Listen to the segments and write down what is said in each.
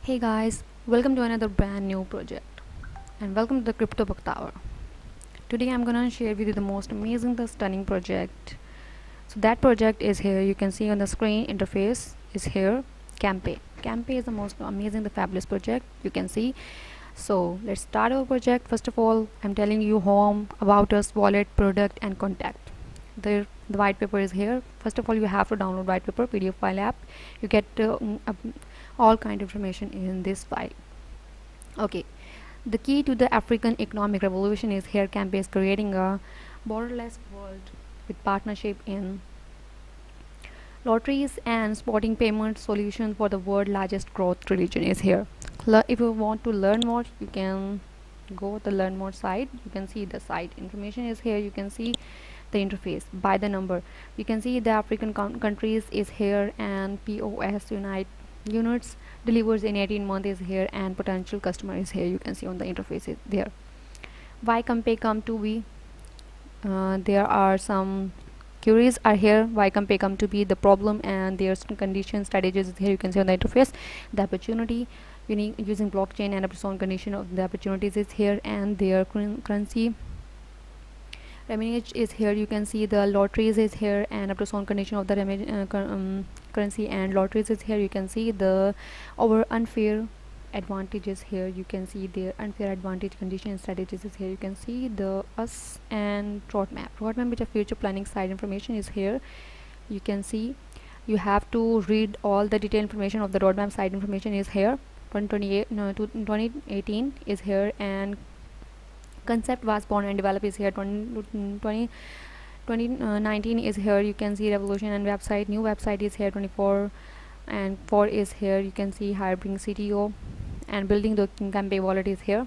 Hey guys, welcome to another brand new project and welcome to the Crypto Book Tower. Today I'm gonna share with you the most amazing, the stunning project. So that project is here. You can see on the screen interface is here. Campe. Campe is the most amazing, the fabulous project you can see. So let's start our project. First of all, I'm telling you home, about us, wallet, product, and contact. The white paper is here. First of all, you have to download white paper PDF file app. You get all kind of information in this file. Okay, the key to the African economic revolution is here. Campe is creating a borderless world with partnership in lotteries and sporting payment solution for the world largest growth religion is here. If you want to learn more, you can go the learn more site. You can see the site information is here. You can see the interface by the number. You can see the African countries is here, and POS units delivers in 18 months is here, and potential customer is here. You can see on the interface is there. Why Campe come to be? There are some queries are here. Why Campe come to be? The problem and their condition strategies is here. You can see on the interface. The opportunity using blockchain and a condition of the opportunities is here, and their currency remunage is here. You can see the lotteries is here, and up to some condition of the currency and lotteries is here. You can see the our unfair advantages here. You can see the unfair advantage condition strategies is here. You can see the us and roadmap which are future planning side information is here. You can see you have to read all the detailed information of the roadmap side information is here. 2018 is here, and concept was born and developed is here. 2019 is here. You can see revolution and website, new website is here. 24 and 4 is here. You can see hiring CTO and building the Campe wallet is here.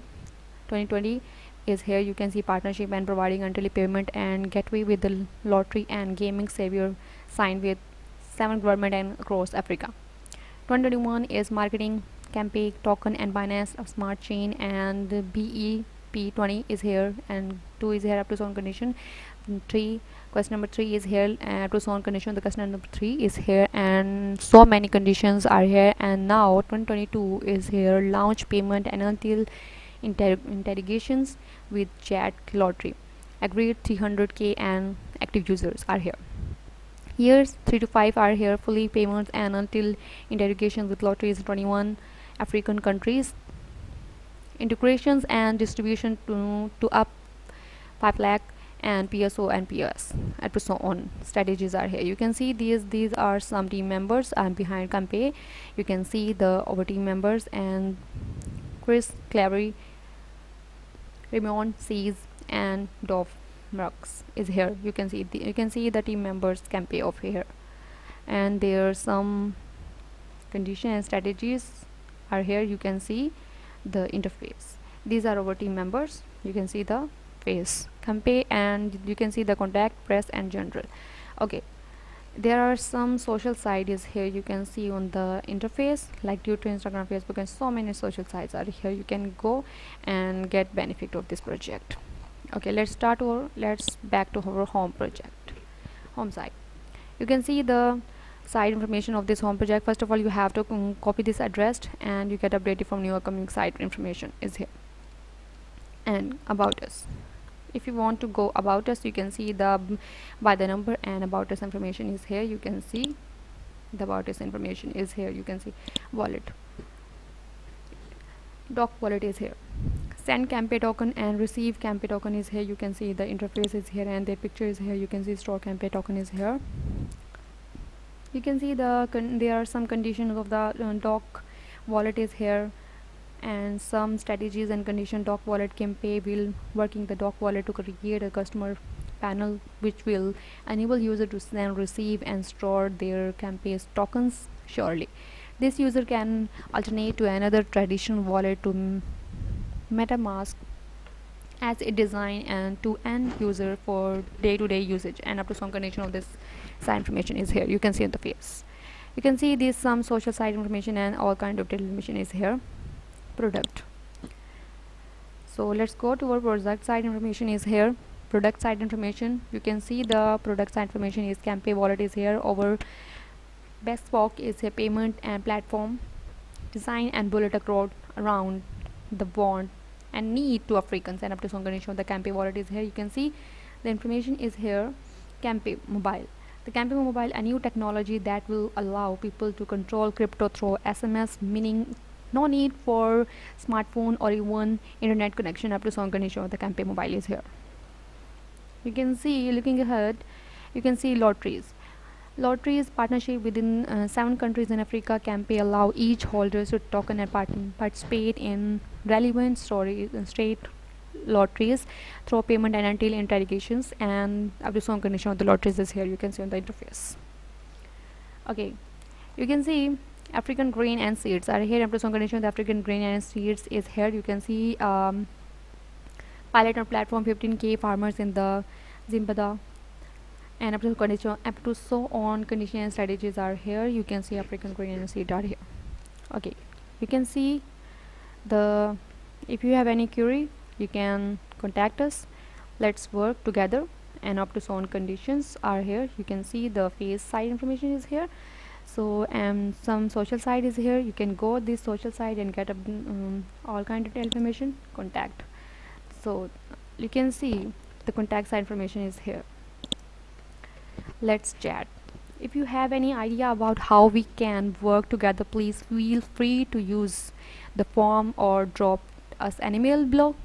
2020 is here. You can see partnership and providing until payment and gateway with the lottery and gaming savior signed with 7 government and across Africa. 2021 is marketing Campe token and Binance of smart chain, and the BEP20 is here, and 2 is here up to some condition. 3 question number 3 is here, and up to some condition the question number 3 is here, and so many conditions are here. And now 2022 is here, launch payment and until interrogations with chat lottery agreed 300k and active users are here. Years 3 to 5 are here, fully payments and until interrogations with lotteries 21 African countries, integrations and distribution to up 5 lakh, and PSO and PS and so on strategies are here. You can see these are some team members behind Campe. You can see the our team members, and Chris Clavery, Raymond Sees, and Dov Marks is here. You can see the team members Campe of here, and there are some condition and strategies are here. You can see the interface. These are our team members. You can see the face Campe, and you can see the contact, press, and general. Okay, there are some social sites here. You can see on the interface like Twitter, Instagram, Facebook, and so many social sites are here. You can go and get benefit of this project. Okay, let's back to our home project, home site. You can see the site information of this home project. First of all, you have to copy this address, and you get updated from new upcoming site information is here. And about us, if you want to go about us, you can see the by the number and about us information is here. You can see the about us information is here. You can see wallet, doc wallet is here, send Campe token and receive Campe token is here. You can see the interface is here, and their picture is here. You can see store Campe token is here. You can see there are some conditions of the doc wallet is here, and some strategies and condition. Doc wallet Campe will working the doc wallet to create a customer panel which will enable user to send, receive, and store their Campe tokens surely. This user can alternate to another traditional wallet to MetaMask as a design and to end user for day-to-day usage, and up to some condition of this site information is here. You can see on the face. You can see this some social site information and all kind of detailed information is here. Product. So let's go to our product side information is here. Product side information, you can see the product side information is Campe wallet is here. Our bespoke is a payment and platform design and bullet across around the want and need to Africans and up to some condition. The Campe wallet is here. You can see the information is here. Campe mobile. The Campe mobile, a new technology that will allow people to control crypto through SMS, meaning no need for smartphone or even internet connection up to some condition. The Campe mobile is here. You can see, looking ahead, you can see lotteries. Lotteries partnership within 7 countries in Africa. Campe allow each holders to token and participate in relevant stories and state lotteries through payment and until interrogations, and up to some condition of the lotteries is here. You can see on the interface. Okay, you can see African grain and seeds are here. Up to some condition, the African grain and seeds is here. You can see pilot on platform 15k farmers in the Zimbabwe, and up to condition, up to so on condition and strategies are here. You can see African grain and seed are here. Okay, you can see the, if you have any query, you can contact us. Let's work together. And up to so on conditions are here. You can see the face site information is here. So some social site is here. You can go this social site and get all kind of information. Contact. So you can see the contact site information is here. Let's chat. If you have any idea about how we can work together, please feel free to use the form or drop us an email below.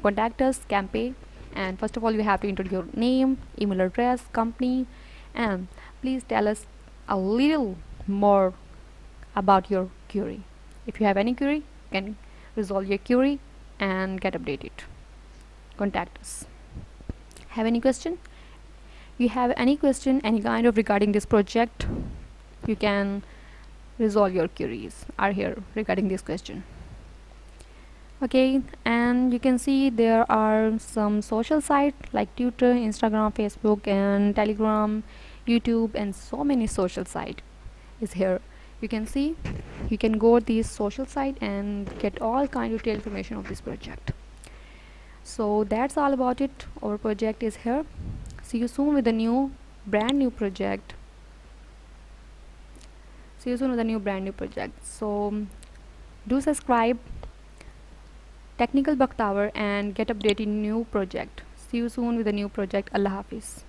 Contact us, Campe, and first of all you have to enter your name, email address, company, and please tell us a little more about your query. If you have any query, you can resolve your query and get updated. Contact us. Have any question? You have any question, any kind of regarding this project, you can resolve your queries are here regarding this question. Okay, and you can see there are some social sites like Twitter, Instagram, Facebook, and Telegram, YouTube, and so many social site is here. You can see, you can go this social site and get all kind of detailed information of this project. So that's all about it. Our project is here. See you soon with a brand new project. See you soon with a brand new project. So do subscribe Technical Bug Tower and get updated new project. See you soon with a new project. Allah Hafiz.